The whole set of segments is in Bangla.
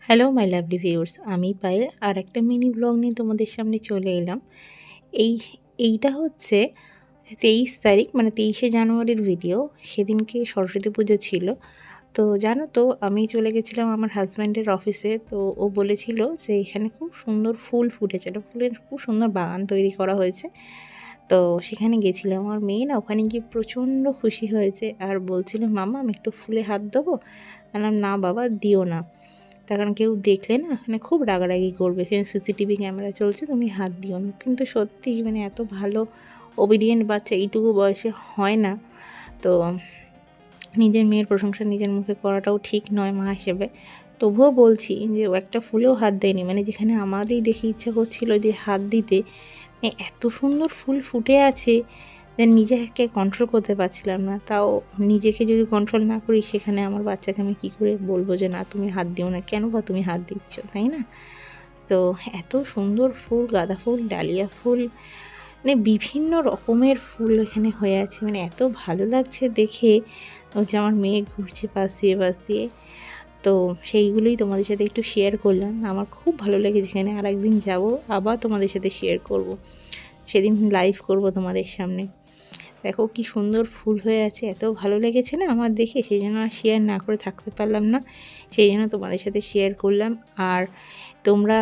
হ্যালো মাই লাভলি ভিউয়ার্স, আমি পায়েল আর একটা মিনি ব্লগ নিয়ে তোমাদের সামনে চলে এলাম। এই এইটা হচ্ছে 23 তারিখ, মানে 23শে জানুয়ারির ভিডিও। সেদিনকে সরস্বতী পুজো ছিল। তো জানো তো, আমি চলে গেছিলাম আমার হাজব্যান্ডের অফিসে। তো ও বলেছিল যে এখানে খুব সুন্দর ফুল ফুটেছিল, ফুলের খুব সুন্দর বাগান তৈরি করা হয়েছে। তো সেখানে গেছিলাম। আমার মেয়ে না ওখানে গিয়ে প্রচণ্ড খুশি হয়েছে আর বলছিল, মামা আমি একটু ফুলে হাত দেবো। বললাম না বাবা, দিও না, তার কারণ কেউ দেখলে না এখানে খুব রাগারাগি করবে, এখানে সিসিটিভি ক্যামেরা চলছে, তুমি হাত দিও না। কিন্তু সত্যি মানে এত ভালো ওবিডিয়েন্ট বাচ্চা এইটুকু বয়সে হয় না। তো নিজের মেয়ের প্রশংসা নিজের মুখে করাটাও ঠিক নয় মা হিসেবে। তবুও বলছি যে ও একটা ফুলেও হাত দেয়নি, মানে যেখানে আমারই দেখে ইচ্ছা করছিল যে হাত দিতে, এত সুন্দর ফুল ফুটে আছে যে নিজেকে কন্ট্রোল করতে পারছিলাম না। তাও নিজেকে যদি কন্ট্রোল না করি, সেখানে আমার বাচ্চাকে আমি কী করে বলবো যে না তুমি হাত দিও না, কেন বা তুমি হাত দিচ্ছ, তাই না? তো এত সুন্দর ফুল, গাঁদা ফুল, ডালিয়া ফুল, মানে বিভিন্ন রকমের ফুল এখানে হয়ে আছে, মানে এত ভালো লাগছে দেখে। ওই যে আমার মেয়ে ঘুরছে পাশ দিয়ে পাশ দিয়ে, তো সেইগুলোই তোমাদের সাথে একটু শেয়ার করলাম। আমার খুব ভালো লেগেছে যেখানে। আর একদিন যাবো, আবার তোমাদের সাথে শেয়ার করব, সেদিন লাইভ করব তোমাদের সামনে। দেখো কি সুন্দর ফুল হয়ে আছে, এত ভালো লেগেছে না আমার দেখে, সেই জন্য আর শেয়ার না করে থাকতে পারলাম না, সেই জন্য তোমাদের সাথে শেয়ার করলাম। আর তোমরা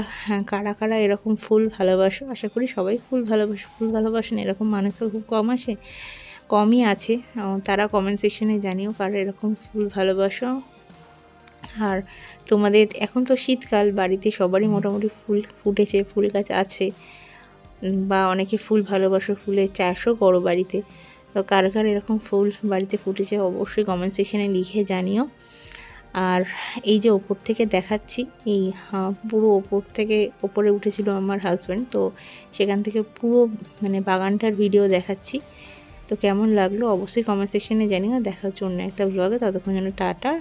কারা কারা এরকম ফুল ভালোবাসো? আশা করি সবাই ফুল ভালোবাসো। ফুল ভালোবাসেন এরকম মানুষ তো খুব কমই আছে। তারা কমেন্ট সেকশনে জানিও কারা এরকম ফুল ভালোবাসো। আর তোমাদের এখন তো শীতকাল, বাড়িতে সবারই মোটামুটি ফুল ফুটেছে, ফুল গাছ আছে, বা অনেকে ফুল ভালোবাসো, ফুলের চাষও করো বাড়িতে। তো কার কার এরকম ফুল বাড়িতে ফুটেছে অবশ্যই কমেন্ট সেকশনে লিখে জানিও। আর এই যে ওপর থেকে দেখাচ্ছি, এই পুরো ওপর থেকে ওপরে উঠেছিল আমার হাজব্যান্ড, তো সেখান থেকে পুরো মানে বাগানটার ভিডিও দেখাচ্ছি। তো কেমন লাগলো অবশ্যই কমেন্ট সেকশনে জানিও। দেখার জন্য একটা ব্লগে, ততক্ষণ জন্য টাটা।